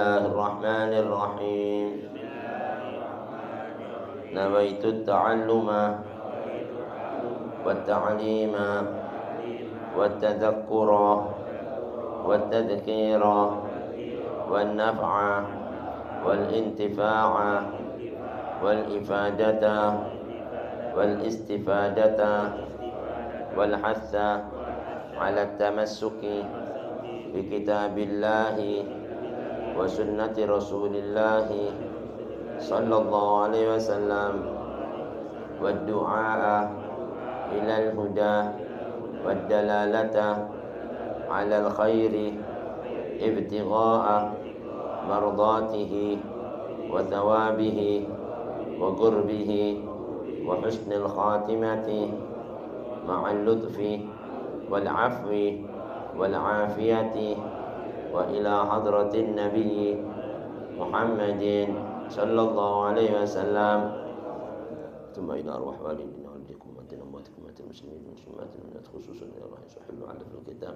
الرحمن الرحيم نويت التعلم والتعليم والتذكر والتذكير والنفع والانتفاع والإفادة والاستفادة والحث على التمسك بكتاب الله وسنة رسول الله صلى الله عليه وسلم والدعاء إلى الهدى والدلالة على الخير ابتغاء مرضاته وثوابه وقربه وحسن الخاتمة مع اللطف والعفو والعافية وإلى حضرة النبي محمد صلى الله عليه وسلم ثم إلى أرواح والدينا والديكم وأنتنا أمواتكم وأنت المسلمين والمسلمات المؤمنات خصوصا إلى الله يصحب على في الكتاب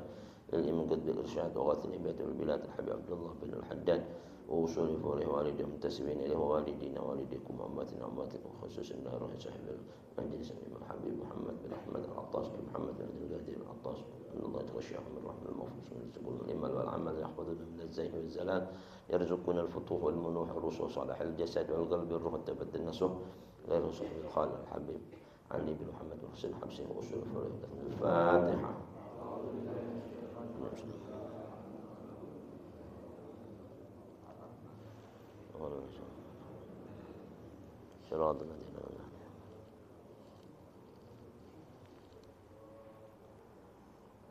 للإمام قد بالإرشاد وغاث العباد والبلاد الحبيب عبد الله بن الحداد ووصول فوره والدي المنتسبين إليه ووالدينا ووالديكم وأمواتنا وأمواتكم خصوصا إلى الله يصحب المجلس الإمام الحبيب محمد بن أحمد العطاس بن محمد بن عبد القادر العطاس أن الله يتغشاهم من رحمة الموفوس من يستقبل الإيمان والعمل يحفظنا من الزيغ والزلال يرزقنا الفتوح والمنوح الرسول صالح الجسد والقلب والروح التبدل النسوح غير صحيح الخالق الحبيب علي بن محمد وحسين حبسي وأصول فريد الفاتحة صراط الذين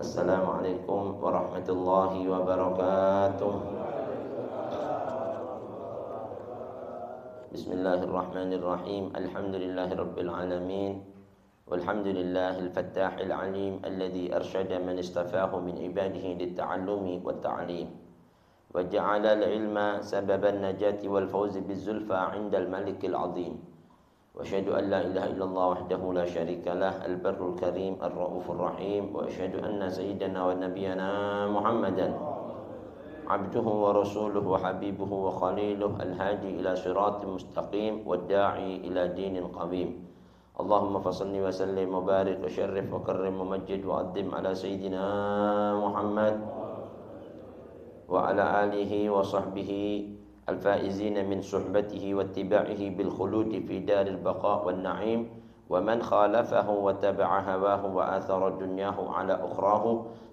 السلام عليكم ورحمة الله وبركاته. بسم الله الرحمن الرحيم. الحمد لله رب العالمين والحمد لله الفتاح العليم الذي أرشد من اصطفاه من عباده للتعلم والتعليم وجعل العلم سبب النجاة والفوز بالزلفى عند الملك العظيم وأشهد أن لا إله إلا الله وحده لا شريك له البر الكريم الرؤوف الرحيم وأشهد أن سيدنا ونبينا محمدا عبده ورسوله وحبيبه وخليله الهادي إلى صراط مستقيم والداعي إلى دين قويم. اللهم فصل وسلم وبارك وشرف وكرم ومجد وقدم على سيدنا محمد وعلى آله وصحبه الفائزين من صحبته واتباعه بالخلود في دار البقاء والنعيم ومن خالفه وتبع هواه وآثر دنياه على أخراه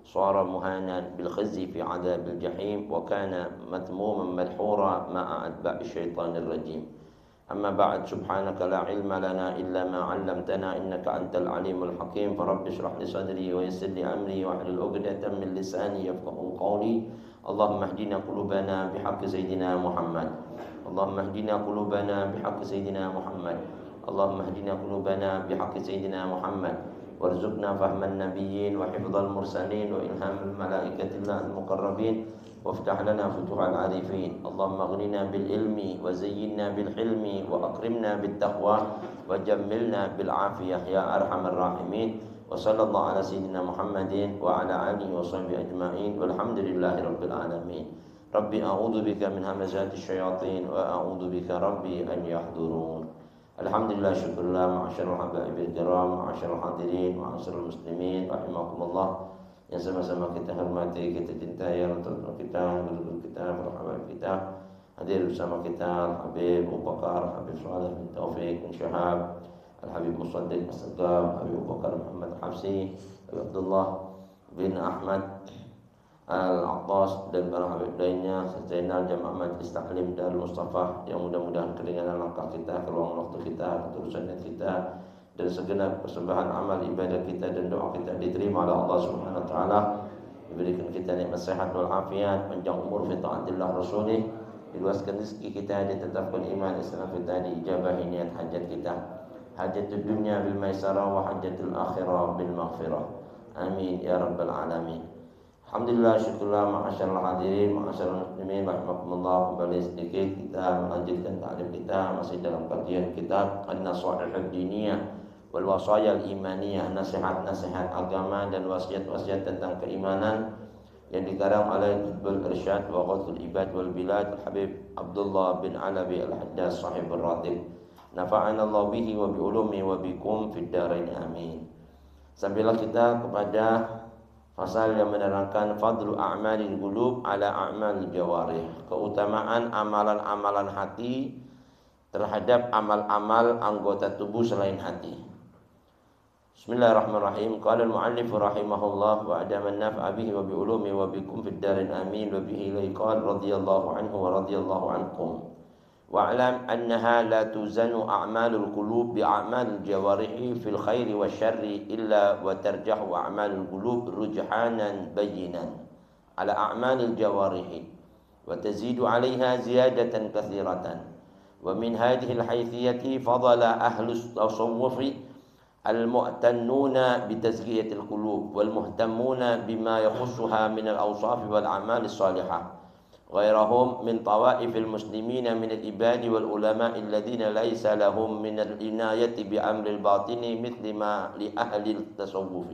صار مهانا بالخزي في عذاب الجحيم وكان مذموما مدحورا مع أتباع الشيطان الرجيم. أما بعد سبحانك لا علم لنا إلا ما علمتنا إنك أنت العليم الحكيم فرب اشرح لي صدري ويسر لي أمري واحلل عقدة من لساني يفقهوا قولي. اللهم اهدنا قلوبنا بحق سيدنا محمد. اللهم اهدنا قلوبنا بحق سيدنا محمد. اللهم اهدنا قلوبنا بحق سيدنا محمد وارزقنا فهم النبيين وحفظ المرسلين وإلهام الملائكة الله المقربين وافتح لنا فتوح العارفين. اللهم اغننا بالعلم وزينا بالحلم وأكرمنا بالتقوى وجملنا بالعافية يا أرحم الراحمين. وصلى الله على سيدنا محمد وعلى آله وصحبه أجمعين والحمد لله رب العالمين. ربي أعوذ بك من همزات الشياطين وأعوذ بك ربي أن يحضرون. Alhamdulillah syukurlah ma'asyarul haba'ibil kiram ma'asyarul hadirin ma'asyarul muslimin rahimakumullah yang sama-sama kita hormati, kita cintai untuk kita, guru kita, para habaib kita. Hadir bersama kita Habib Abu Bakar, Habib Saleh bin Taufik bin Syahab, Al-Habib Musaddiq As-Sagab, Habib Abu Bakar Muhammad Hafsi, Habib Abdullah bin Ahmad Al-Attas dan para habib lainnya, Zainal Jamaah Majlis Taklim Darul Mustafa yang mudah-mudahan keringanan langkah kita, keluang waktu kita, keterusan kita dan segenap persembahan amal ibadah kita dan doa kita diterima oleh Allah Subhanahu wa taala. Diberikan kita nikmat sehat wal afiat, panjang umur fi taatillah rasulih, diluaskan rezeki kita, ditetapkan iman Islam kita, diijabahi niat hajat kita. Hajatul dunya bil maisarah wa hajatul akhirah bil maghfirah. Amin ya rabbal alamin. Alhamdulillah syukurlah ma'asyarul hadirin ma'asyarul muslimin rahimakumullah. Kembali sedikit kita melanjutkan ta'lim kita masih dalam kajian kitab An-Nasaihud Diniyah wal Wasaya Al-Imaniyah, nasihat-nasihat agama dan wasiat-wasiat tentang keimanan yang dikarang oleh Qutbul Irsyad wa Ghathul Ibad wal Bilad Habib Abdullah bin Alawi Al-Haddas Sahibul Ratib. Nafa'ana Allah bihi wa bi ulumi wa bikum fid dharain amin. Sampailah kita kepada pasal yang menerangkan fadlu a'malil qulub ala a'malil jawarih, keutamaan amalan-amalan hati terhadap amal-amal anggota tubuh selain hati. Bismillahirrahmanirrahim. Qala al-mu'allif rahimahullah wa adama an-naf'a bihi wa bi ulumi wa bikum fid darin amin wa bihi qala radhiyallahu anhu wa radhiyallahu ankum. Wa'lam annaha la tuzanu a'malul qulub bi a'malil jawarihi fil khairi wasyarri illa wa tarjahu a'malul qulub rujhanan bayyinan ala a'malil jawarihi wa tazidu 'alayha ziyadatan katsiratan. Wa min hadhihi al-haythiyati fadala ahlus tasawwufi المؤتنون بتزكية القلوب والمهتمون بما يخصها من الأوصاف والأعمال الصالحة غيرهم من طوائف المسلمين من العباد والعلماء الذين ليس لهم من العناية بأمر الباطن مثل ما لأهل التصوف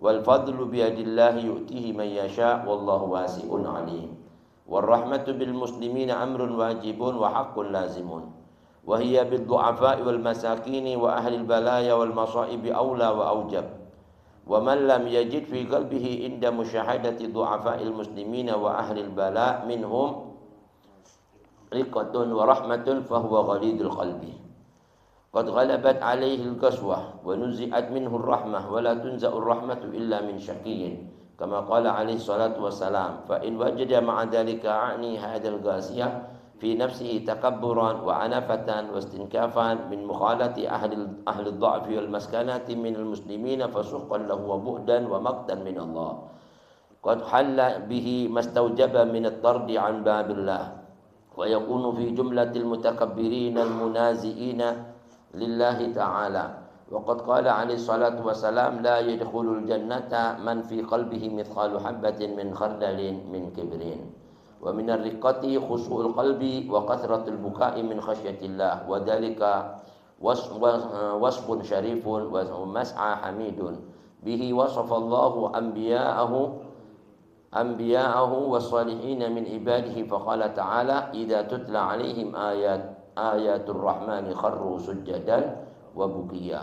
والفضل بيد الله يؤتيه من يشاء والله واسع عليم والرحمة بالمسلمين أمر واجب وحق لازم وهي بالضعفاء والمساكين وأهل البلايا والمصائب أولى وأوجب ومن لم يجد في قلبه عند مشاهدة ضعفاء المسلمين وأهل البلاء منهم رقة ورحمة فهو غليظ القلب قد غلبت عليه القسوة ونزعت منه الرحمة ولا تنزع الرحمة إلا من شقي كما قال عليه الصلاة والسلام فإن وجد مع ذلك أعني هذا القاسية في نفسه تكبرا وعنفة واستنكافا من مخالة أهل الضعف والمسكنات من المسلمين فسحقا له وبعدا ومقتا من الله قد حل به ما استوجب من الطرد عن باب الله ويكون في جملة المتكبرين المنازئين لله تعالى وقد قال عليه الصلاة والسلام لا يدخل الجنة من في قلبه مثقال حبة من خردل من كبر ومن الرقة خشوع القلب وكثرة البكاء من خشية الله وذلك وصف شريف ومسعى حميد به وصف الله أنبياءه والصالحين من عباده فقال تعالى إذا تتلى عليهم آيات الرحمن خروا سجدا وبكيا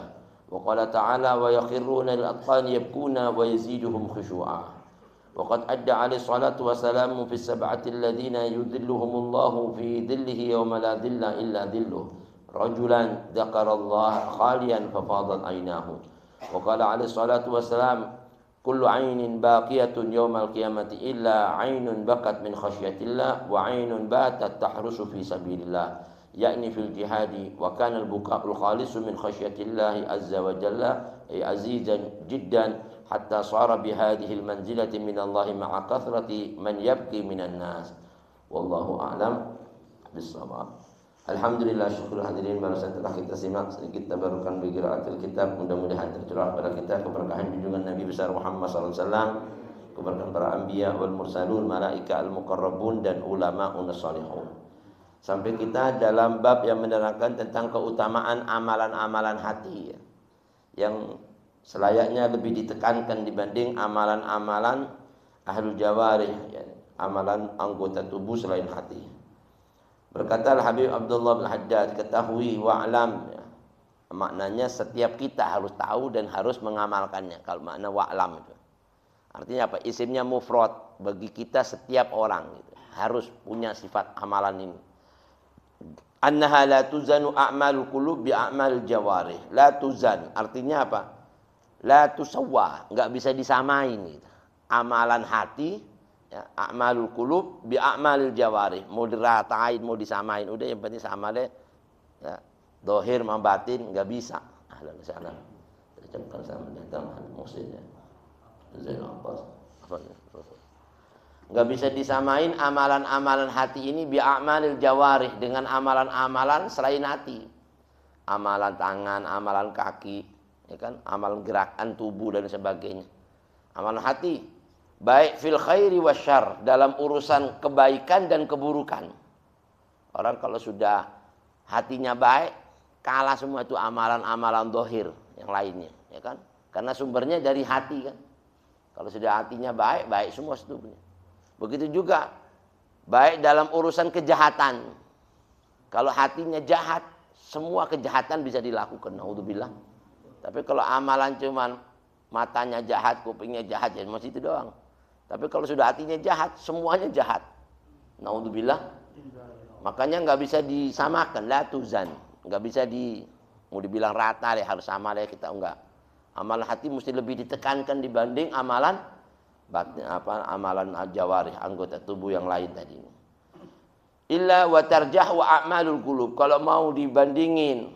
وقال تعالى ويخرون للأذقان يبكون ويزيدهم خشوعا وقد أدى عليه الصلاة والسلام في السبعة الذين يذلهم الله في ظله يوم لا ظل إلا ظله رجلا ذكر الله خاليا ففاضت عيناه وقال عليه الصلاة والسلام كل عين باقية يوم القيامة إلا عين بكت من خشية الله وعين باتت تحرس في سبيل الله يعني في الجهاد وكان البكاء الخالص من خشية الله عز وجل أي عزيزا جدا حتى صار بهذه المنزلة من الله مع كثرة من يبكي من الناس والله أعلم بالصواب. Alhamdulillah, syukur hadirin, barusan telah kita simak sedikit tabarukan baqiraatil kitab. Mudah-mudahan tercurah pada kita keberkahan junjungan Nabi besar Muhammad SAW, keberkahan para anbiya wal mursalun, malaika al muqarrabun dan ulama salihun. Sampai kita dalam bab yang menerangkan tentang keutamaan amalan-amalan hati yang selayaknya lebih ditekankan dibanding amalan-amalan ahlul jawarih, amalan anggota tubuh selain hati. Berkata Habib Abdullah bin Haddad, ketahui wa'lam, maknanya setiap kita harus tahu dan harus mengamalkannya. Kalau makna wa'lam itu artinya apa? Isimnya mufrad, bagi kita setiap orang gitu, harus punya sifat amalan ini. Annaha la tuzanu a'malul qulub bi a'malil jawarih. La tuzan artinya apa? La tusawwa, enggak bisa disamain gitu. Amalan hati, ya, a'malul qulub bi a'malil jawarih. Mau diratain, mau disamain, udah yang penting sama deh. Ya, zahir sama batin enggak bisa. Ahlan wa sahlan. Terjemahkan sama datang musiknya. Zainal Abbas. Enggak bisa disamain amalan-amalan hati ini bi a'malil jawarih dengan amalan-amalan selain hati. Amalan tangan, amalan kaki, ya kan, amalan gerakan tubuh dan sebagainya. Amalan hati baik fil khairi wasyarr, dalam urusan kebaikan dan keburukan. Orang kalau sudah hatinya baik, kalah semua itu amalan-amalan zahir yang lainnya, ya kan? Karena sumbernya dari hati kan. Kalau sudah hatinya baik, baik semua tubuhnya. Begitu juga baik dalam urusan kejahatan. Kalau hatinya jahat, semua kejahatan bisa dilakukan. Naudzubillah. Tapi kalau amalan cuman matanya jahat, kupingnya jahat, ya masih itu doang. Tapi kalau sudah hatinya jahat, semuanya jahat. Naudzubillah. Makanya nggak bisa disamakan, la tuzan. Nggak bisa mau dibilang rata deh, harus sama deh kita, enggak. Amalan hati mesti lebih ditekankan dibanding amalan amalan jawarih, anggota tubuh yang lain tadi. Illa wa tarjah wa a'malul qulub. Kalau mau dibandingin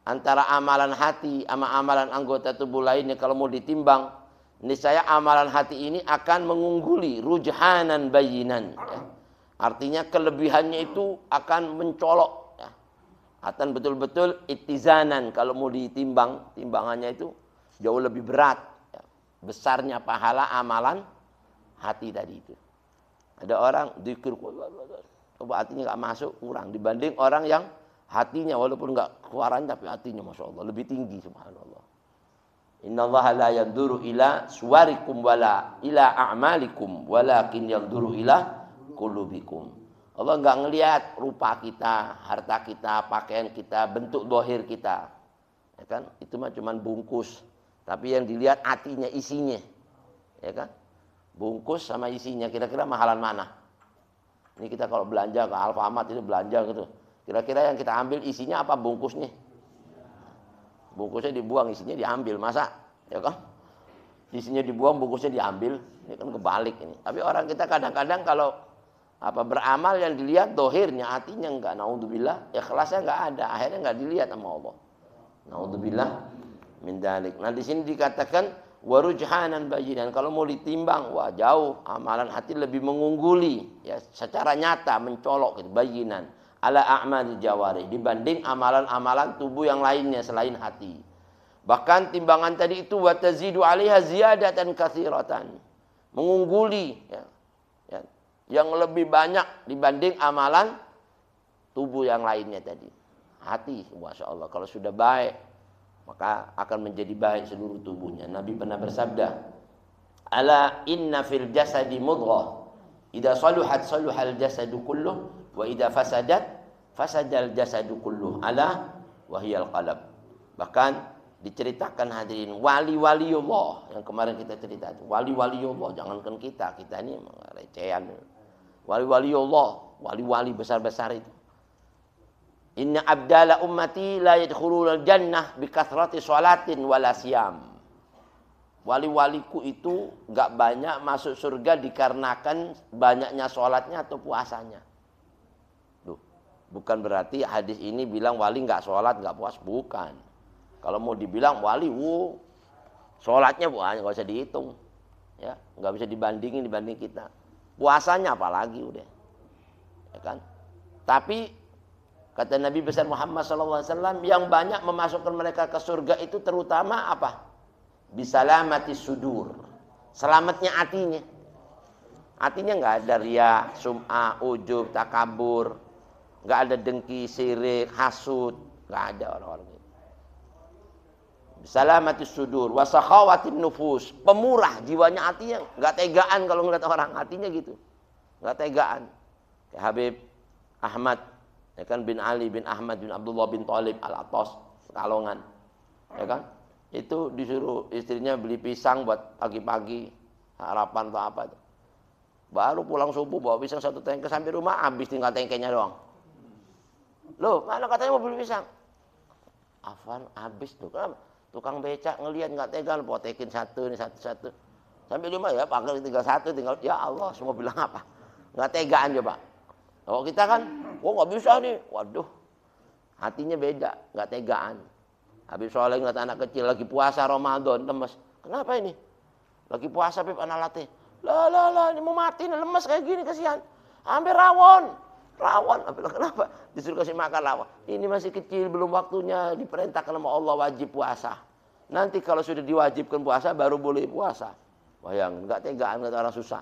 antara amalan hati sama amalan anggota tubuh lainnya, kalau mau ditimbang, niscaya amalan hati ini akan mengungguli rujhanan bayinan. Artinya kelebihannya itu akan mencolok. Akan betul-betul ittizanan. Kalau mau ditimbang, timbangannya itu jauh lebih berat. Besarnya pahala amalan hati tadi itu. Ada orang zikir, coba hatinya nggak masuk, kurang dibanding orang yang hatinya walaupun nggak keluaran tapi hatinya masya Allah lebih tinggi, subhanallah. Innallaha la yanzuru ila suwarikum wala ila a'malikum walakin yanzuru ila qulubikum. Allah nggak ngelihat rupa kita, harta kita, pakaian kita, bentuk dohir kita, ya kan? Itu mah cuman bungkus. Tapi yang dilihat hatinya, isinya, ya kan? Bungkus sama isinya, kira-kira mahalan mana? Ini kita kalau belanja ke Alfamart itu belanja gitu. Kira-kira yang kita ambil isinya apa bungkusnya? Bungkusnya dibuang, isinya diambil, masa? Ya kan? Isinya dibuang, bungkusnya diambil. Ini kan kebalik ini. Tapi orang kita kadang-kadang kalau beramal yang dilihat dohirnya, hatinya enggak. Naudzubillah, ikhlasnya enggak ada. Akhirnya enggak dilihat sama Allah. Naudzubillah min dzalik. Nah di sini dikatakan warujhanan bayinan. Kalau mau ditimbang, wah jauh amalan hati lebih mengungguli, ya secara nyata mencolok gitu, bayinan ala a'mal jawarih dibanding amalan-amalan tubuh yang lainnya selain hati. Bahkan timbangan tadi itu wa tazidu 'alaiha ziyadatan katsiratan. Mengungguli ya, yang lebih banyak dibanding amalan tubuh yang lainnya tadi. Hati, masya Allah, kalau sudah baik maka akan menjadi baik seluruh tubuhnya. Nabi pernah bersabda, ala inna fil jasadi mudghah, idza saluhat saluhal jasadu kulluh, wa idza fasadat fasadal jasadu kulluh, ala wahiyal qalb. Bahkan diceritakan hadirin wali-waliullah yang kemarin kita cerita itu, wali-waliullah, jangankan kita ini recehan. Wali-waliullah, wali-wali besar-besar itu. Inna abdala ummati la yadkhulul jannah bi kathrati sholatin wala siyam. Wali-waliku itu enggak banyak masuk surga dikarenakan banyaknya sholatnya atau puasanya. Duh, bukan berarti hadis ini bilang wali enggak sholat, enggak puas, bukan. Kalau mau dibilang wali, sholatnya banyak, enggak usah dihitung. Ya, enggak bisa dibanding kita. Puasanya apalagi udah. Ya kan? Tapi kata Nabi besar Muhammad SAW, yang banyak memasukkan mereka ke surga itu terutama apa? Bisalamati sudur. Selamatnya hatinya. Hatinya nggak ada riya, sum'ah, ujub, takabur. Nggak ada dengki, sirik, hasud. Nggak ada orang-orang itu. Bisalamati sudur. Wasakhawatin nufus. Pemurah jiwanya hatinya. Nggak tegaan kalau ngeliat orang. Hatinya gitu. Nggak tegaan. Kayak Habib Ahmad. Ya kan, bin Ali bin Ahmad bin Abdullah bin Thalib Al-Atas Pekalongan, ya kan, itu disuruh istrinya beli pisang buat pagi-pagi harapan atau apa itu. Baru pulang subuh bawa pisang 1 tengke sampai rumah habis, tinggal tengkenya doang. Loh, mana katanya mau beli pisang? Afwan, habis tuh. Kenapa? Tukang becak ngelihat nggak tega, potekin satu ini satu. Sampai rumah ya pakai tinggal satu, tinggal ya Allah, semua bilang apa? Nggak tegaan coba. Kalau kita kan, nggak bisa nih, waduh, hatinya beda, nggak tegaan. Habib Soleh ngeliat anak kecil lagi puasa Ramadan, lemes. Kenapa ini? Lagi puasa Beb, anak latih. Lah, ini mau mati nih, lemes kayak gini, kasihan. Hampir rawon. Kenapa? Disuruh kasih makan rawon. Ini masih kecil, belum waktunya diperintahkan sama Allah wajib puasa. Nanti kalau sudah diwajibkan puasa, baru boleh puasa. Bayangin, nggak tegaan, nggak orang susah.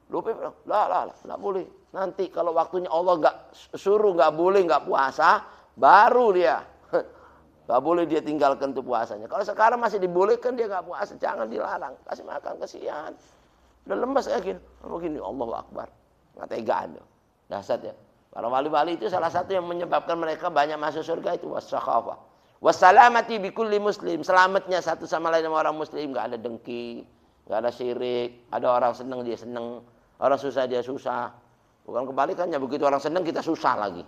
Lupa, nggak boleh. Nanti kalau waktunya Allah nggak suruh, nggak boleh, nggak puasa, baru dia Gak boleh dia tinggalkan tuh puasanya. Kalau sekarang masih dibolehkan dia gak puasa, jangan dilarang. Kasih makan, kasihan. Udah lemas kayak gini. Begini, Allahu Akbar. Gak tegaan. Dasar ya. Para wali-wali itu salah satu yang menyebabkan mereka banyak masuk surga itu wassakhafah. Wassalamati bikulli muslim. Selamatnya satu sama lain sama orang muslim. Gak ada dengki, gak ada syirik. Ada orang senang dia senang. Orang susah dia susah. Bukan kebalikannya, begitu orang senang kita susah lagi.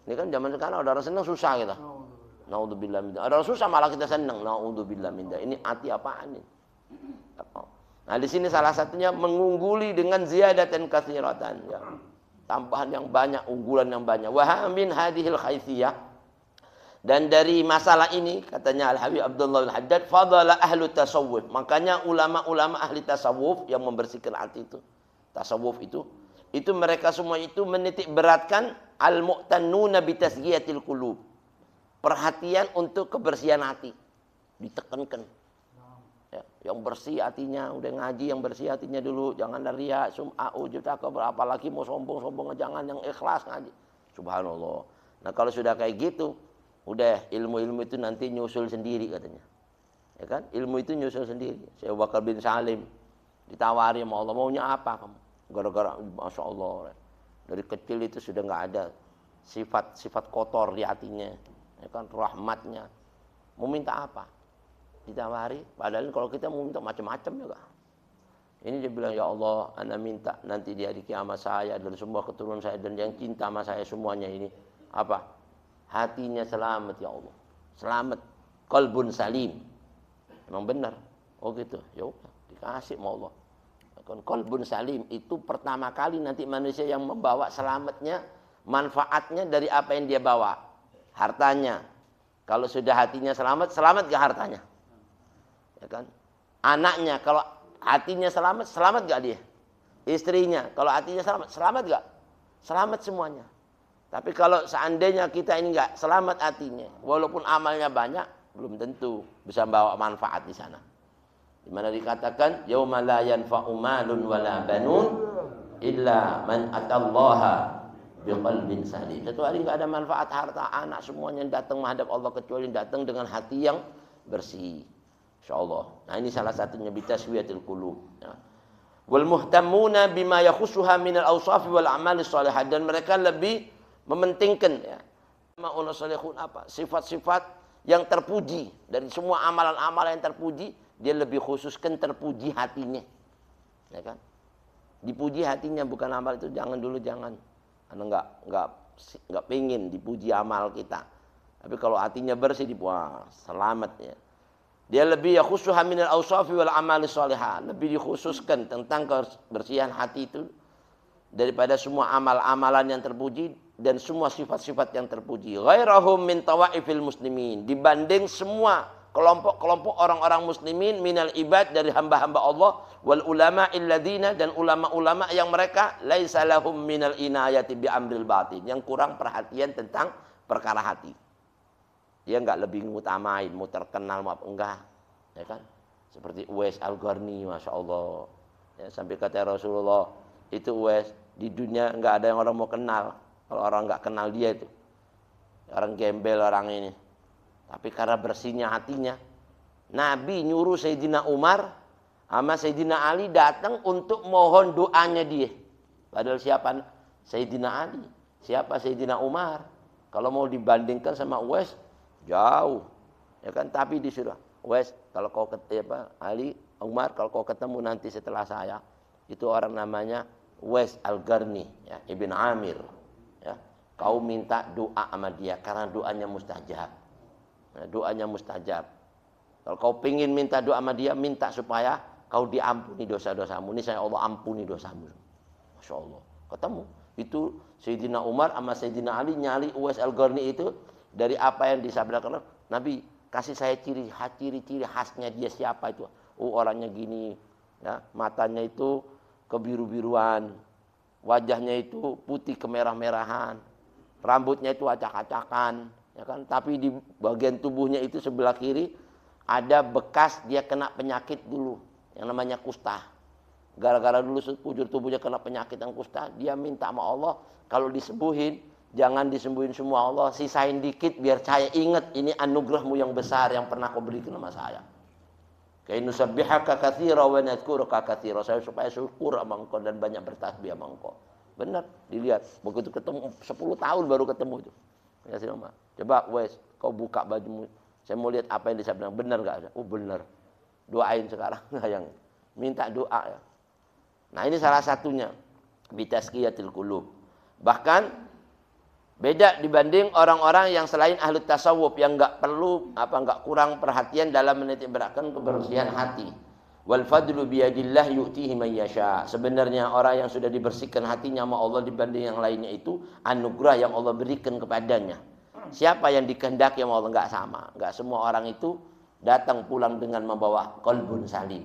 Ini kan zaman sekarang ada orang senang susah kita. Naudzubillah min dzalik. Ada orang susah malah kita senang. Naudzubillah min dzalik. Ini hati apaan ini? Nah, di sini salah satunya mengungguli dengan ziyadatan katsiratan, ya. Tambahan yang banyak, unggulan yang banyak. Wa min hadhil khaifiyah. Dan dari masalah ini katanya Al-Habib Abdullah Al-Haddad, fadala ahlu tasawuf. Makanya ulama-ulama ahli tasawuf yang membersihkan hati itu, tasawuf itu mereka semua itu menitik beratkan al-mu'tannuna bi tazkiyatil qulub. Perhatian untuk kebersihan hati. Ditekankan. Ya, yang bersih hatinya, udah ngaji yang bersih hatinya dulu. Jangan dari riya, sum'ah, ujub, takabur, apalagi mau sombong-sombong, jangan yang ikhlas ngaji. Subhanallah. Nah kalau sudah kayak gitu, udah ilmu-ilmu itu nanti nyusul sendiri katanya. Ya kan? Ilmu itu nyusul sendiri. Syekh Bakar bin Salim ditawari sama Allah, maunya apa kamu? Gara-gara, Masya Allah. Dari kecil itu sudah nggak ada sifat kotor di hatinya. Ya kan, rahmatnya. Mau minta apa? Ditawari. Padahal kalau kita mau minta macam-macam juga. Ini dia bilang, ya Allah, ana minta nanti di hari kiamat saya dan semua keturunan saya dan yang cinta sama saya semuanya ini. Apa? Hatinya selamat ya Allah. Selamat. Qalbun salim. Memang benar. Oh gitu. Ya udah, dikasih sama Allah. Qalbun salim itu pertama kali nanti manusia yang membawa selamatnya, manfaatnya dari apa yang dia bawa. Hartanya. Kalau sudah hatinya selamat, selamat gak hartanya? Ya kan? Anaknya kalau hatinya selamat, selamat gak dia? Istrinya kalau hatinya selamat, selamat gak? Selamat semuanya. Tapi kalau seandainya kita ini gak selamat hatinya, walaupun amalnya banyak, belum tentu bisa membawa manfaat di sana. Di mana dikatakan yauma la yanfa'u malun wala banun illa man atallaha biqalbin salim. Satu hari enggak ada manfaat harta, anak semuanya datang menghadap Allah kecuali datang dengan hati yang bersih. Insyaallah. Nah, ini salah satunya bitaswiyatil qulub, ya. Wal muhtammuna bima yakhussuha minal awsaf wal a'malis shalihah, dan mereka lebih mementingkan, ya, ma'una salihun apa? Sifat-sifat yang terpuji dari semua amalan-amalan yang terpuji, dia lebih khususkan terpuji hatinya. Ya kan? Dipuji hatinya, bukan amal itu jangan dulu, jangan. Karena enggak pengen dipuji amal kita. Tapi kalau hatinya bersih, wah, selamat ya. Dia lebih yakhusuha minal awsafi wal amali shalihah, lebih dikhususkan tentang kebersihan hati itu daripada semua amal-amalan yang terpuji dan semua sifat-sifat yang terpuji. Ghairahum min tawaifil muslimin, dibanding semua kelompok-kelompok orang-orang muslimin minal ibad, dari hamba-hamba Allah, wal ulama illadzina, dan ulama-ulama yang mereka laisa lahum minal inayati bi amril batin, yang kurang perhatian tentang perkara hati. Dia enggak lebih ngutamain mau terkenal mau enggak, ya kan? Seperti Uwais Al-Qarni, Masya Allah, ya, sampai kata Rasulullah itu Uwais di dunia enggak ada yang orang mau kenal. Kalau orang enggak kenal dia itu orang gembel orang ini. Tapi karena bersihnya hatinya, Nabi nyuruh Sayyidina Umar sama Sayyidina Ali datang untuk mohon doanya dia. Padahal siapa Sayyidina Ali? Siapa Sayyidina Umar? Kalau mau dibandingkan sama Uwais, jauh. Ya kan? Tapi disuruh, Uwais, kalau kau ketemu Ali, Umar, kalau kau ketemu nanti setelah saya, itu orang namanya Uwais Al-Qarni, ya, Ibn Amir. Ya. Kau minta doa sama dia karena doanya mustajab. Nah, doanya mustajab. Kalau kau pingin minta doa sama dia, minta supaya kau diampuni dosa-dosamu. Ini saya Allah ampuni dosamu. Masya Allah. Ketemu. Itu Sayyidina Umar sama Sayyidina Ali nyali Uwais Al-Qarni itu dari apa yang disabdakan Nabi. Kasih saya ciri-ciri khasnya dia siapa itu. Oh, orangnya gini. Ya, matanya itu kebiru-biruan. Wajahnya itu putih kemerah-merahan. Rambutnya itu acak-acakan. Ya kan? Tapi di bagian tubuhnya itu sebelah kiri ada bekas dia kena penyakit dulu yang namanya kusta. Gara-gara dulu sekujur tubuhnya kena penyakit yang kusta, dia minta sama Allah kalau disembuhin Jangan disembunyiin semua, Allah sisain dikit biar saya ingat ini anugerahmu yang besar yang pernah kau berikan sama saya. Kainu sabbihaka katsira wa nadhkuruka katsira, saya supaya syukur sama engkau dan banyak bertasbih sama engkau. Benar, dilihat. Begitu ketemu 10 tahun baru ketemu itu. Kasih nama. Coba wes, kau buka bajumu. Saya mau lihat apa yang dia bilang. Benar enggak? Oh benar. Doain sekarang yang minta doa ya. Nah, ini salah satunya bitazkiyatil qulub. Bahkan beda dibanding orang-orang yang selain ahli tasawuf yang enggak kurang perhatian dalam menitik beratkan kebersihan hati. Wal fadlu biyadillah yu'tihi man yasha. Sebenarnya orang yang sudah dibersihkan hatinya sama Allah dibanding yang lainnya itu anugerah yang Allah berikan kepadanya. Siapa yang dikehendaki sama Allah enggak sama. Enggak semua orang itu datang pulang dengan membawa qalbun salim.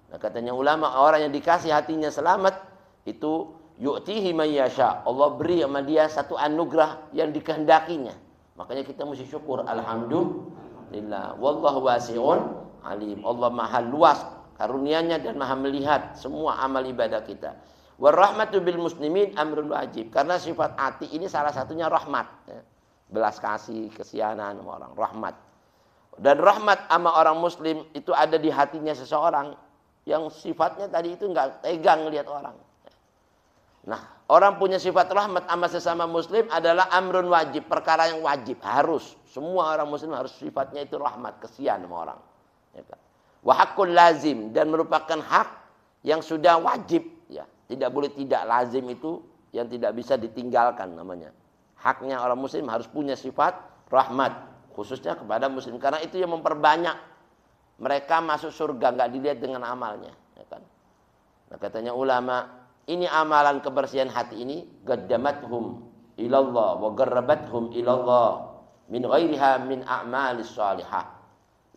Nah, katanya ulama, orang yang dikasih hatinya selamat itu yu'tihi man yasha. Allah beri sama dia satu anugerah yang dikehendakinya. Makanya kita mesti syukur. Alhamdulillah. Wallahu wasi'un alim. Allah maha luas karunia-Nya dan maha melihat semua amal ibadah kita. Warahmatu bil muslimin amrun wajib. Karena sifat hati ini salah satunya rahmat. Belas kasih, kesianan sama orang. Rahmat. Dan rahmat sama orang muslim itu ada di hatinya seseorang yang sifatnya tadi itu enggak tegang lihat orang. Nah, orang punya sifat rahmat sama sesama muslim adalah amrun wajib, perkara yang wajib, harus. Semua orang muslim harus sifatnya itu rahmat, kesian sama orang. Ya kan? Wa haqqul lazim, dan merupakan hak yang sudah wajib, ya. Tidak boleh tidak, lazim itu yang tidak bisa ditinggalkan namanya. Haknya orang muslim harus punya sifat rahmat, khususnya kepada muslim, karena itu yang memperbanyak mereka masuk surga, enggak dilihat dengan amalnya, ya kan? Nah, katanya ulama, ini amalan kebersihan hati ini qaddamathum ilallah wa qarrabathum ilallah min ghairiha min a'malis salihah.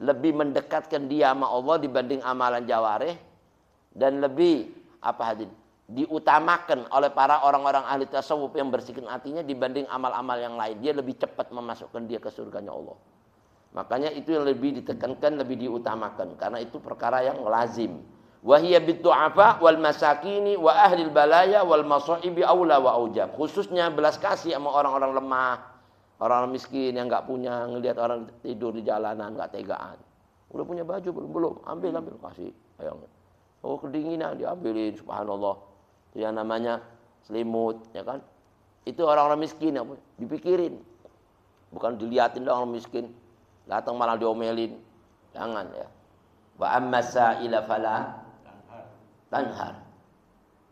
Lebih mendekatkan dia sama Allah dibanding amalan jawarih, dan lebih diutamakan oleh para orang-orang ahli tasawuf yang bersihkan hatinya dibanding amal-amal yang lain. Dia lebih cepat memasukkan dia ke surganya Allah. Makanya itu yang lebih ditekankan, lebih diutamakan, karena itu perkara yang lazim. Wahiyya bid-du'afa wal masakini wa ahlil balaya wal masaibi aula wa aujab. Khususnya belas kasih sama orang-orang lemah, orang miskin yang enggak punya, ngelihat orang tidur di jalanan enggak tegaan. Udah punya baju belum? Ambil kasih ayangnya. Oh, kedinginan diambilin, subhanallah. Itu yang namanya selimut, ya kan? Itu orang-orang miskin yang dipikirin. Bukan dilihatin dong orang miskin. Datang malah diomelin. Jangan ya. Wa amma sa'ila fala tanhar.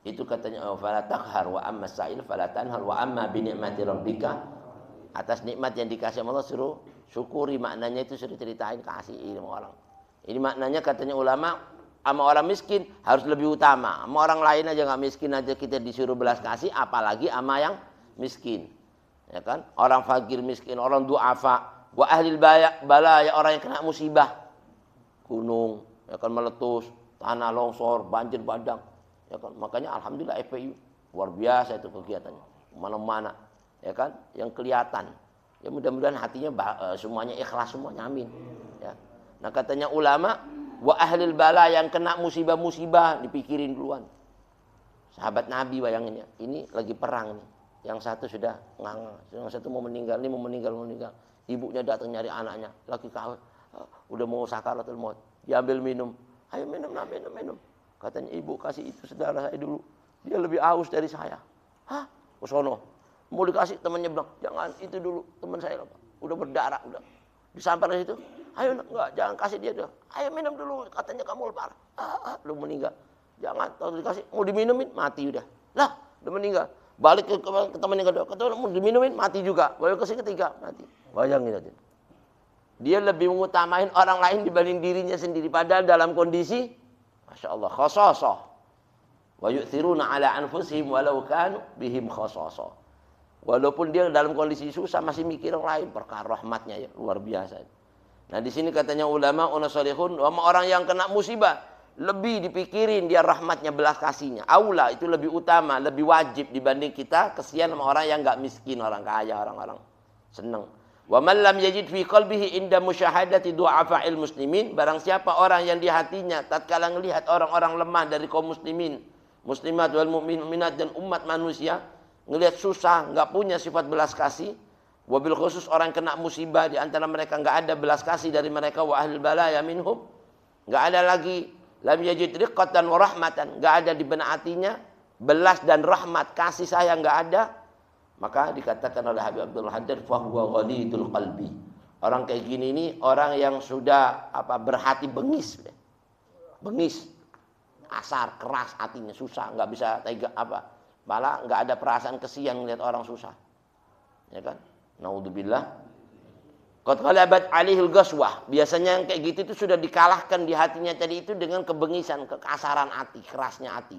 Itu katanya fala takhar wa amma sa'il fala tanhar wa amma bi ni'mati rabbika. Atas nikmat yang dikasih Allah suruh syukuri, maknanya itu suruh ceritain, kasih sama orang. Ini maknanya katanya ulama, sama orang miskin harus lebih utama. Sama orang lain aja enggak miskin aja kita disuruh belas kasih, apalagi sama yang miskin. Ya kan? Orang fakir miskin, orang du'afa, wa ahlil balaya, orang yang kena musibah. Gunung ya kan meletus, tanah longsor, banjir bandang, ya kan. Makanya alhamdulillah FPI luar biasa itu kegiatannya, mana-mana, ya kan, yang kelihatan. Ya mudah-mudahan hatinya semuanya ikhlas semuanya, amin. Ya. Nah katanya ulama, wa ahlil bala, yang kena musibah-musibah dipikirin duluan. Sahabat Nabi bayangin ya, ini lagi perang nih, yang satu sudah nganga, yang satu mau meninggal, ini mau meninggal. Ibunya datang nyari anaknya, lagi kawin. Udah mau sakaratul maut, diambil minum, ayo minum. Katanya ibu kasih itu saudara saya dulu, dia lebih aus dari saya. Hah? Kesono mau dikasih, temannya bilang jangan itu dulu, teman saya udah berdarah, udah disampar dari situ. Ayo enggak, jangan kasih dia dulu. Ayo minum dulu, katanya kamu parah. Lu meninggal. Jangan, kalau dikasih mau diminumin mati udah. Lah, udah meninggal. Balik ke temannya kedua, kata mau diminumin mati juga. Balik ke ketiga mati. Bayangin aja. Dia lebih mengutamain orang lain dibanding dirinya sendiri. Padahal dalam kondisi, Masya Allah, khasasah. Wa yu'thiruna ala anfusihim walau kanu bihim khasasah. Walaupun dia dalam kondisi susah masih mikir orang lain. Perkara rahmatnya ya, luar biasa. Nah di sini katanya ulama, unasolihun, orang yang kena musibah, lebih dipikirin dia rahmatnya, belas kasihnya. Aula itu lebih utama, lebih wajib dibanding kita kesian sama orang yang enggak miskin, orang kaya, orang-orang senang. Wa man lam yajid fi qalbihi inda musyahadati du'afa'il muslimin, barang siapa orang yang di hatinya tatkala melihat orang-orang lemah dari kaum muslimin, muslimat wal mu'minat dan umat manusia, ngelihat susah, nggak punya sifat belas kasih. Wabil khusus orang kena musibah, di antara mereka nggak ada belas kasih dari mereka. Wa ahlil balaya minhum, nggak ada lagi lam yajid riqqatan wa rahmatan, nggak ada di benak hatinya belas dan rahmat, kasih sayang nggak ada. Maka dikatakan oleh Habib Abdul Haddad, fahuwa ghalidul qalbi. Orang kayak gini ini orang yang sudah berhati bengis, asar, keras hatinya, susah, nggak bisa tega malah nggak ada perasaan kesian melihat orang susah, ya kan? Naudzubillah. Qad ghalabat alihil ghaswah. Biasanya yang kayak gitu itu sudah dikalahkan di hatinya tadi itu dengan kebengisan, kekasaran hati, kerasnya hati.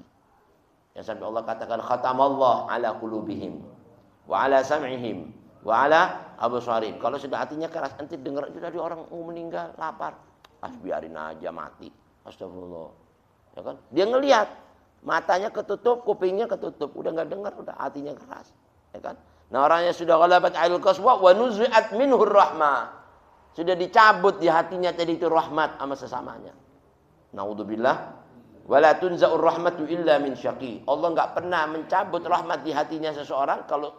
Yang sampai Allah katakan khatamallahu ala qulubihim wa ala sam'ihim wa ala absarihim. Kalau sudah hatinya keras, nanti dengar itu tadi orang mau meninggal, lapar, biarin aja mati. Astagfirullah. Ya kan? Dia ngelihat, matanya ketutup, kupingnya ketutup, udah enggak dengar, udah hatinya keras. Ya kan? Nah, orangnya sudah ghalabat alil qaswa wa nuzi'at minhur rahmah. Sudah dicabut di hatinya tadi itu rahmat sama sesamanya. Naudzubillah. Wala tunza'ur rahmatu illa min syaqi. Allah enggak pernah mencabut rahmat di hatinya seseorang kalau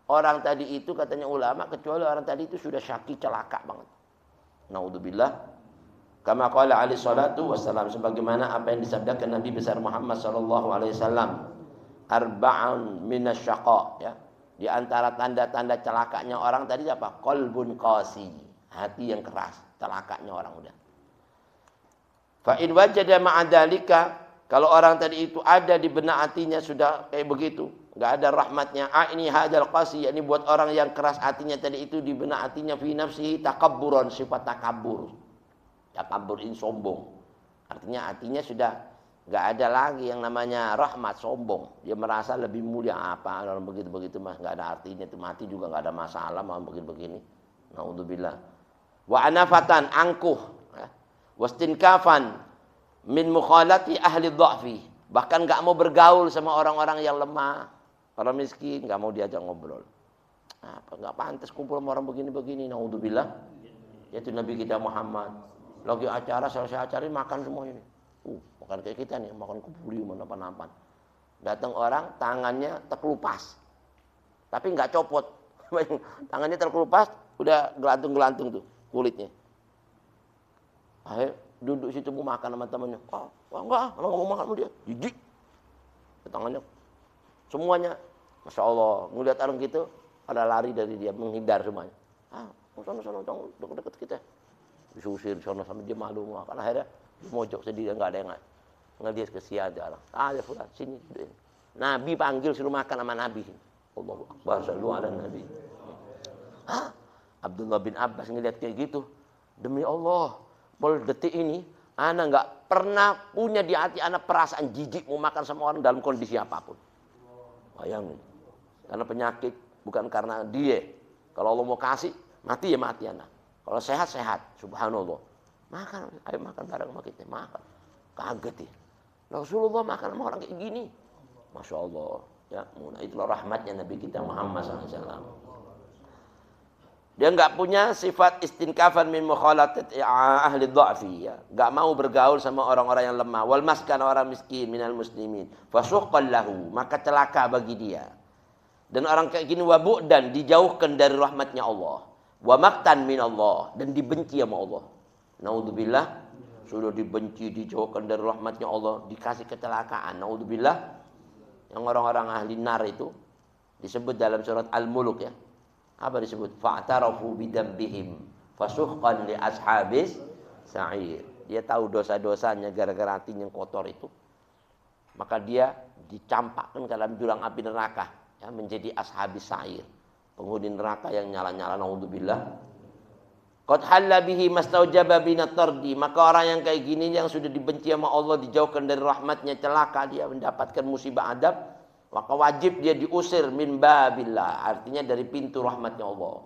orang tadi itu, katanya ulama, kecuali orang tadi itu sudah syaqi, celaka banget. Naudzubillah. Kama qala alaihi salatu wassalam, sebagaimana apa yang disabdakan Nabi besar Muhammad sallallahu alaihi wasallam, arba'un minasyaqa, ya. Di antara tanda-tanda celakanya orang tadi apa? Qalbun qasi, hati yang keras, celakanya orang udah. Fa in wajada ma'adzalika, kalau orang tadi itu ada di benak hatinya sudah kayak begitu, enggak ada rahmatnya. Ini hadzal qasi, yakni buat orang yang keras hatinya tadi itu di benak hatinya fi nafsihi takabburan, sifat takabur. Takabur ini sombong. Artinya hatinya sudah enggak ada lagi yang namanya rahmat, sombong. Dia merasa lebih mulia apa orang begitu-begitu mas, enggak ada artinya, itu mati juga enggak ada masalah mau begini-begini. Naudzubillah. Wa anafatan, angkuh. Wastinkafan min mukhalati ahli dha'fi, bahkan enggak mau bergaul sama orang-orang yang lemah, orang miskin, enggak mau diajak ngobrol. Apa enggak pantas kumpul sama orang begini-begini. Naudzubillah. Yaitu Nabi kita Muhammad lagi acara, selesai acara makan semua ini. Makan kayak kita nih, makan kebuli apa-apa. Datang orang tangannya terkelupas. Tapi enggak copot. Tangannya terkelupas, udah gelantung-gelantung tuh kulitnya. Akhirnya duduk situ mau makan sama temannya. Enggak mau makan sama dia. Jijik. Tangannya semuanya. Masya Allah. Ngelihat orang gitu, pada lari dari dia, menghindar semuanya. Sono, deket-deket kita. Disusir sono sampai dia malu makan. Akhirnya mojok sendiri, enggak ada yang ngelihat kesian dia orang. Ya fulan, sini. Nabi panggil suruh makan sama Nabi. Allahu Akbar, sallu ala Nabi. Abdullah bin Abbas ngelihat kayak gitu. Demi Allah, detik ini ana enggak pernah punya di hati ana perasaan jijik mau makan sama orang dalam kondisi apapun. Bayangin. Karena penyakit, bukan karena dia. Kalau Allah mau kasih, mati ya mati ana. Kalau sehat, subhanallah. Makan, ayo makan bareng sama kita, makan. Kaget ya. Rasulullah makan sama orang kayak gini. Masya Allah. Ya, itulah rahmatnya Nabi kita Muhammad SAW. Dia enggak punya sifat istinkafan min mukhalatat ahli dha'fi, ya. Enggak mau bergaul sama orang-orang yang lemah. Wal maskan, orang miskin minal muslimin. Fasuqqan lahu, maka celaka bagi dia. Dan orang kayak gini wabu dan dijauhkan dari rahmatnya Allah. Wa maqtan min Allah, dan dibenci sama Allah. Naudzubillah, sudah dibenci, dijauhkan dari rahmatnya Allah, dikasih kecelakaan. Naudzubillah. Yang orang-orang ahli nar itu disebut dalam surat Al-Muluk, ya. Apa disebut? Fa'tarafu bidambihim fasuhqan li ashabis sa'ir. Dia tahu dosa-dosanya gara-gara hatinya yang kotor itu. Maka dia dicampakkan ke dalam jurang api neraka, ya, menjadi ashabis sa'ir, penghuni neraka yang nyala-nyala. Naudzubillah. Qad halla bihi mastaujaba binatardi, maka orang yang kayak gini yang sudah dibenci sama Allah, dijauhkan dari rahmatnya, celaka dia, mendapatkan musibah adab. Maka wajib dia diusir min babillah, artinya dari pintu rahmatnya Allah.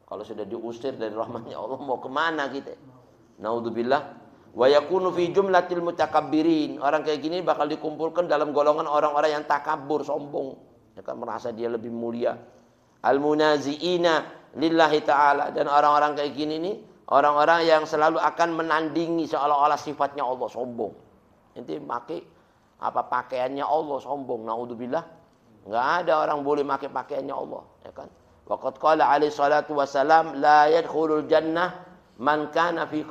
Kalau sudah diusir dari rahmatnya Allah, mau kemana kita? Naudzubillah. Wa yakunu fi jumlatil mutakabbirin, orang kayak gini bakal dikumpulkan dalam golongan orang-orang yang takabur, sombong, ya kan, merasa dia lebih mulia. Al munaziina lillahi ta'ala, dan orang-orang kayak gini nih orang-orang yang selalu akan menandingi seolah-olah sifatnya Allah, sombong. Nanti pakai apa pakaiannya Allah, sombong. Naudzubillah. Nggak ada orang boleh pakai pakaiannya Allah, ya kan? Waqad qala alaihi salatu wassalam, la yadkhulul jannah man kana fi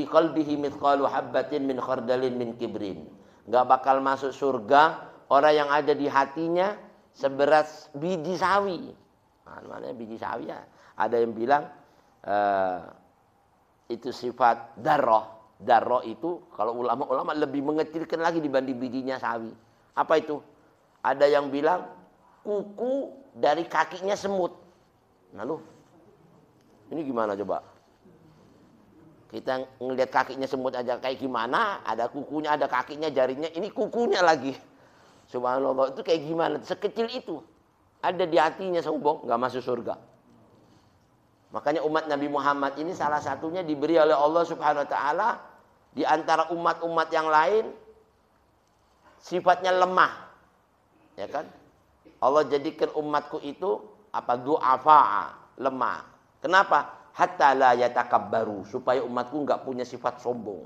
qalbihi mithqalu habbatin min khardalin min kibrin. Nggak bakal masuk surga orang yang ada di hatinya seberat biji sawi. Nah, mana biji sawi ya? Ada yang bilang itu sifat darroh. Darroh itu kalau ulama-ulama lebih mengecilkan lagi dibanding bijinya sawi. Apa itu? Ada yang bilang kuku dari kakinya semut. Nah lu, ini gimana coba? Kita ngelihat kakinya semut aja kayak gimana? Ada kukunya, ada kakinya, jarinya. Ini kukunya lagi. Subhanallah, itu kayak gimana? Sekecil itu. Ada di hatinya sombong, nggak masuk surga. Makanya umat Nabi Muhammad ini salah satunya diberi oleh Allah Subhanahu Wa Taala di antara umat-umat yang lain sifatnya lemah. Ya kan? Allah jadikan umatku itu apa? Du'afa'a, lemah. Kenapa? Hatta la yatakabbaru, supaya umatku enggak punya sifat sombong.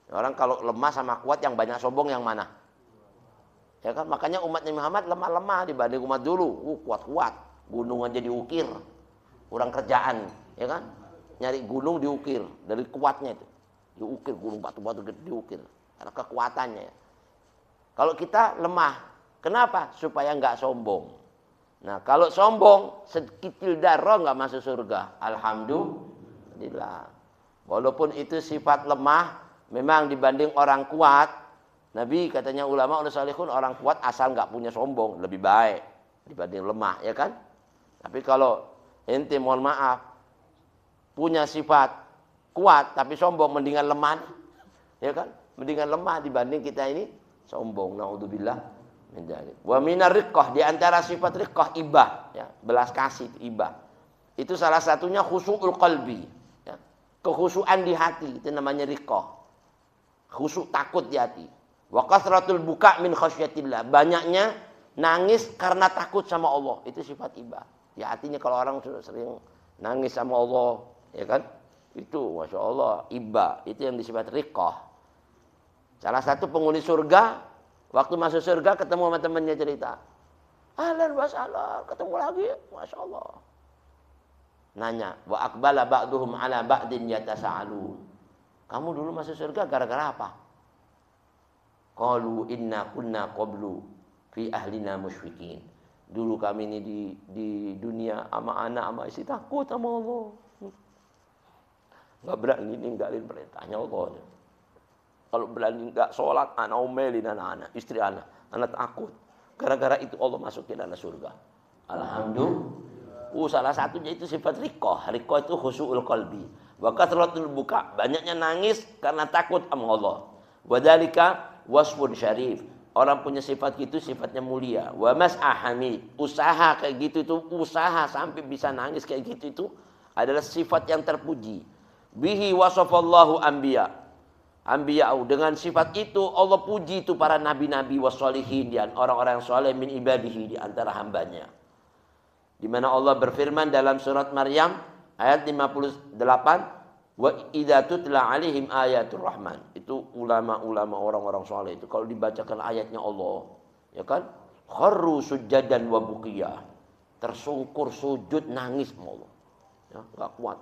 Orang kalau lemah sama kuat yang banyak sombong yang mana? Ya kan? Makanya umat Nabi Muhammad lemah-lemah dibanding umat dulu. Kuat-kuat, gunung aja diukir. Kurang kerjaan, ya kan? Nyari gunung diukir dari kuatnya itu. Diukir gunung batu-batu diukir karena kekuatannya. Kalau kita lemah, kenapa? Supaya nggak sombong. Nah, kalau sombong, sekecil darah nggak masuk surga. Alhamdulillah. Walaupun itu sifat lemah, memang dibanding orang kuat. Nabi katanya ulama salihun, orang kuat asal nggak punya sombong lebih baik dibanding lemah, ya kan? Tapi kalau ente mohon maaf punya sifat kuat tapi sombong, mendingan lemah, ya kan? Mendingan lemah dibanding kita ini sombong. Naudzubillah min dzalik. Wa minar riqqah, di antara sifat riqqah ibah, ya, belas kasih ibah. Itu salah satunya khusyu'ul qalbi, ya. Kekhusyuan di hati, itu namanya riqqah. Khusyuk takut di hati. Wa kasratul buka min khasyatillah, banyaknya nangis karena takut sama Allah, itu sifat ibah. Di hatinya kalau orang sering nangis sama Allah, ya kan? Itu Masya Allah ibah, itu yang disifat riqqah. Salah satu penghuni surga, waktu masuk surga ketemu sama temannya cerita. Ahlan wa sahlan, ketemu lagi, Masya Allah. Nanya, wa aqbala ba'duhum ala ba'din yatasa'alun. Kamu dulu masuk surga gara-gara apa? Qalu inna kunna qablu fi ahlina musyfiqin. Dulu kami ini di dunia sama anak sama istri takut sama Allah. Enggak berani ninggalin perintahnya Allah. Kalau berani enggak sholat, anak omelin anak-anak, istri anak takut. Gara-gara itu Allah masukin anak surga. Alhamdulillah. Salah satunya itu sifat riqqah. Riqqah itu khusyu'ul qalbi. Wa kathratul buka, banyaknya nangis karena takut sama Allah. Wa dzalika wasfun syarif. Orang punya sifat gitu sifatnya mulia. Wa mas'ah hamid. Usaha kayak gitu itu, usaha sampai bisa nangis kayak gitu itu adalah sifat yang terpuji. Bihi wasafallahu anbiya. Anbiya'u, dengan sifat itu Allah puji itu para nabi-nabi wassalihin, dan orang-orang yang saleh min ibadihi, di antara hambanya. Di mana Allah berfirman dalam surat Maryam ayat 58, wa idza tutla alaihim ayatul rahman. Itu ulama-ulama orang-orang saleh itu kalau dibacakan ayatnya Allah, ya kan? Kharru sujadan wa buqiyah. Tersungkur sujud nangis sama Allah. Ya, enggak kuat.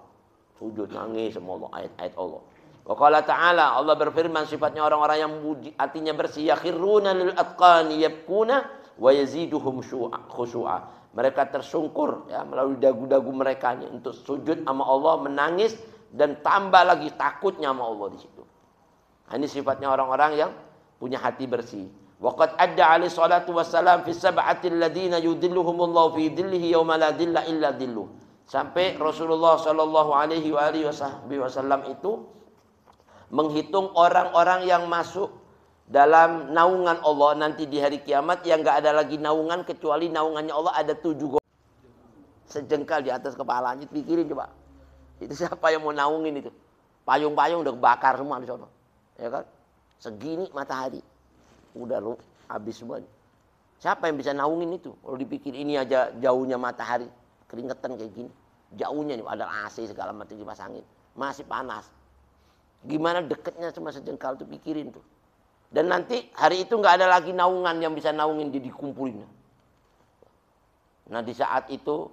Sujud nangis sama Allah, ayat-ayat Allah. Wa qala ta'ala, Allah berfirman sifatnya orang-orang yang hatinya bersih, yakhiruna lil atqani yabkuna wa yaziduhum khushu'a. Mereka tersungkur, ya, melalui dagu-dagu mereka untuk sujud sama Allah, menangis dan tambah lagi takutnya sama Allah di situ. Ini sifatnya orang-orang yang punya hati bersih. Wa qad adda alaihi salatu wassalam fi sab'atil ladina yudhilluhumullahu fi dhillihi yauma la dhilla illa dhilluh. Sampai Rasulullah sallallahu alaihi wasallam itu menghitung orang-orang yang masuk dalam naungan Allah nanti di hari kiamat, yang enggak ada lagi naungan kecuali naungannya Allah, ada 7 sejengkal di atas kepalanya. Pikirin coba. Itu siapa yang mau naungin itu? Payung-payung udah kebakar semua di sana. Ya kan? Segini matahari. Udah lu habis semuanya. Siapa yang bisa naungin itu? Kalau dipikir ini aja jauhnya matahari, keringetan kayak gini. Jauhnya nih ada AC segala macam dipasangin. Masih panas. Gimana dekatnya cuma sejengkal tuh, pikirin tuh. Dan nanti hari itu nggak ada lagi naungan yang bisa naungin, dia dikumpulin. Nah di saat itu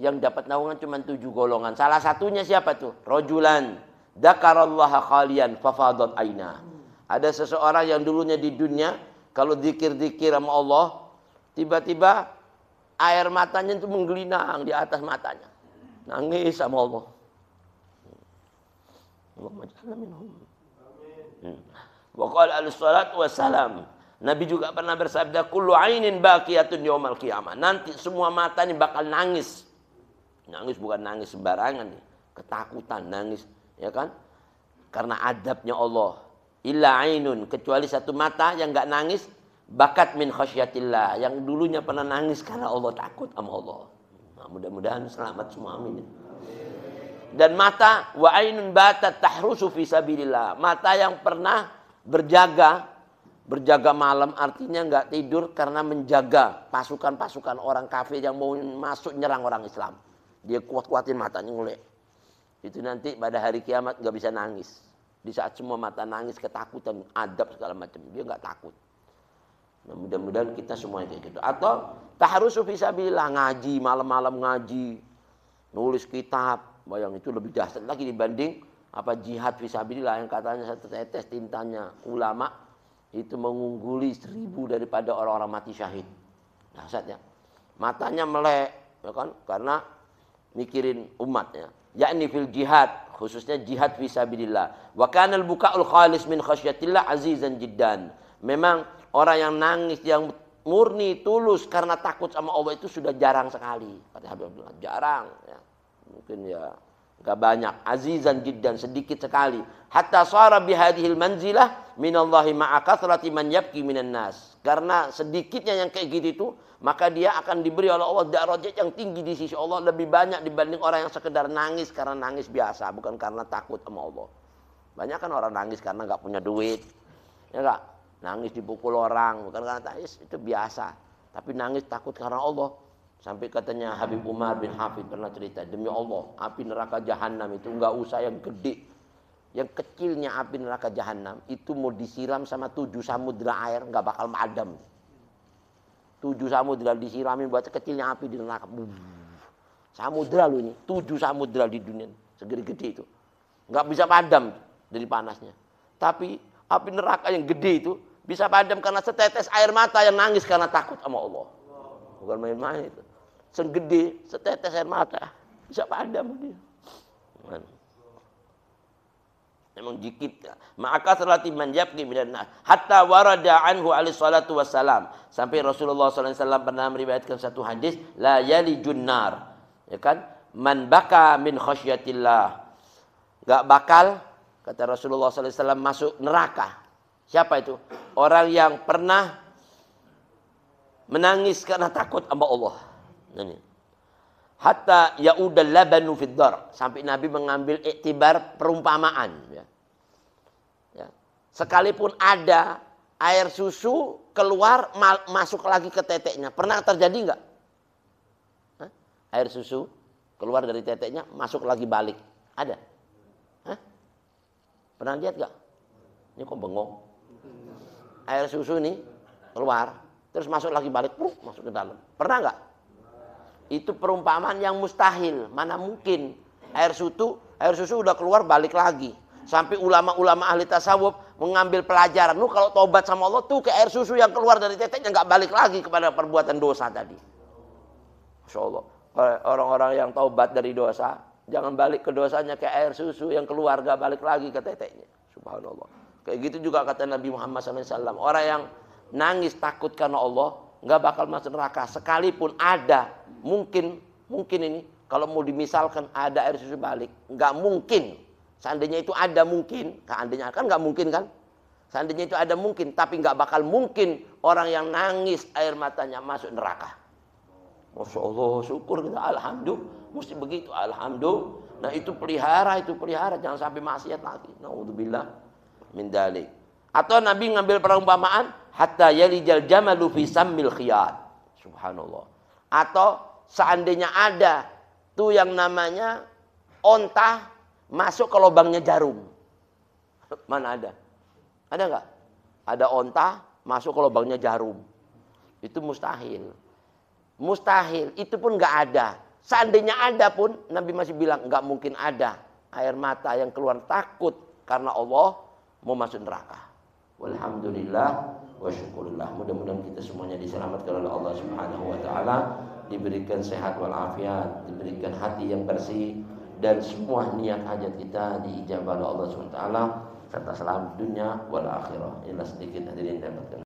yang dapat naungan cuma 7 golongan. Salah satunya siapa tuh? Rajulan dzakarallaha khalian fafadat aina. Ada seseorang yang dulunya di dunia kalau zikir-zikir sama Allah, tiba-tiba air matanya itu menggelinang di atas matanya. Nangis sama Allah. Allahumma ja'alna minhum. Wa qala alaihissalatu wassalam. Nabi juga pernah bersabda, kullu ainin baqiyatun yaumal qiyamah. Nanti semua mata ini bakal nangis. Nangis bukan nangis sembarangan nih. Ketakutan nangis, ya kan? Karena adabnya Allah. Illa ainun, kecuali satu mata yang enggak nangis, bakat min khasyatillah, yang dulunya pernah nangis karena Allah takut sama Allah. Nah, mudah-mudahan selamat semua, amin. Dan mata wa ainun batat tahrusu fi sabilillah, mata yang pernah berjaga malam, artinya enggak tidur karena menjaga pasukan-pasukan orang kafir yang mau masuk nyerang orang Islam. Dia kuat-kuatin matanya ngulek. Itu nanti pada hari kiamat enggak bisa nangis. Di saat semua mata nangis, ketakutan, adab segala macam, dia enggak takut. Nah, mudah-mudahan kita semuanya kayak gitu. Atau taharusu fisabilillah, ngaji, malam-malam ngaji, nulis kitab. Bayang itu lebih dahsyat lagi dibanding apa jihad fisabilillah yang katanya satu tetes tintanya ulama itu mengungguli 1000 daripada orang-orang mati syahid. Dahsyat ya. Matanya melek, ya kan? Karena mikirin umatnya. Yakni fil jihad, khususnya jihad fisabilillah. Wa kana al-buka'ul khalis min khasyatillah azizan jiddan. Memang orang yang nangis yang murni tulus karena takut sama Allah itu sudah jarang sekali. Kata Habib Abdullah, jarang ya. Mungkin ya enggak banyak, azizan jiddan, sedikit sekali. Hatta shara bihadhil manzilah minallahi ma'a kathrati man yabki minan nas. Karena sedikitnya yang kayak gitu itu, maka dia akan diberi oleh Allah darajat yang tinggi di sisi Allah, lebih banyak dibanding orang yang sekedar nangis karena nangis biasa, bukan karena takut sama Allah. Banyak kan orang nangis karena enggak punya duit. Ya enggak? Nangis dipukul orang, bukan karena tangis, itu biasa. Tapi nangis takut karena Allah. Sampai katanya Habib Umar bin Hafid pernah cerita, demi Allah, api neraka jahanam itu enggak usah yang gede. Yang kecilnya api neraka jahanam itu mau disiram sama 7 samudra air enggak bakal padam. 7 samudra disiramin buat kecilnya api di neraka. Samudra lu ini, 7 samudra di dunia, segede-gede itu. Enggak bisa padam dari panasnya. Tapi api neraka yang gede itu bisa padam karena setetes air mata yang nangis karena takut sama Allah. Bukan main-main itu. Segede setetes air mata bisa padam dia. Memang dikit. Maka salati man yabqi minan nas hatta warada anhu alaihi salatu wassalam. Sampai Rasulullah sallallahu alaihi wasallam pernah meriwayatkan satu hadis, la yalijun nar. Ya kan? Man baka min khasyatillah. Enggak bakal, kata Rasulullah sallallahu alaihi wasallam, masuk neraka. Siapa itu? Orang yang pernah menangis karena takut sama Allah. Ini. Hatta ya'udal labanu fid dar, sampai Nabi mengambil iktibar perumpamaan ya. Ya. Sekalipun ada air susu keluar masuk lagi ke teteknya. Pernah terjadi enggak? Air susu keluar dari teteknya masuk lagi balik. Ada? Hah? Pernah lihat enggak? Ini kok bengong. Air susu ini keluar terus masuk lagi balik, masuk ke dalam. Pernah enggak? Itu perumpamaan yang mustahil. Mana mungkin air susu udah keluar balik lagi. Sampai ulama-ulama ahli tasawuf mengambil pelajaran. Lu kalau taubat sama Allah tuh ke air susu yang keluar dari teteknya nggak balik lagi kepada perbuatan dosa tadi. Masya Allah. Orang-orang yang taubat dari dosa, jangan balik ke dosanya ke air susu yang keluar nggak balik lagi ke teteknya. Subhanallah. Kayak gitu juga kata Nabi Muhammad SAW. Orang yang nangis takut karena Allah nggak bakal masuk neraka. Sekalipun ada, mungkin ini kalau mau dimisalkan ada air susu balik, nggak mungkin. Seandainya itu ada mungkin, seandainya kan nggak mungkin kan? Seandainya itu ada mungkin, tapi nggak bakal mungkin orang yang nangis air matanya masuk neraka. Masya Allah, syukur kita, alhamdulillah, mesti begitu, alhamdulillah. Nah itu pelihara, jangan sampai maksiat lagi. Naudzubillah min dzalik. Atau Nabi ngambil perumpamaan, hatta yalijal jamalu fi sammil khiyat. Subhanallah. Atau seandainya ada tuh yang namanya onta masuk ke lubangnya jarum. Mana ada? Ada enggak? Ada onta masuk ke lubangnya jarum. Itu mustahil. Mustahil, itu pun nggak ada. Seandainya ada pun, Nabi masih bilang nggak mungkin ada air mata yang keluar takut karena Allah mau masuk neraka. Walhamdulillah wa syukurillah. Mudah-mudahan kita semuanya diselamatkan oleh Allah Subhanahu wa taala, diberikan sehat walafiat, diberikan hati yang bersih, dan semua niat hajat kita diijabah oleh Allah Subhanahu wa taala serta selamat dunia wal akhirah. Inilah sedikit hadirin dapatkan.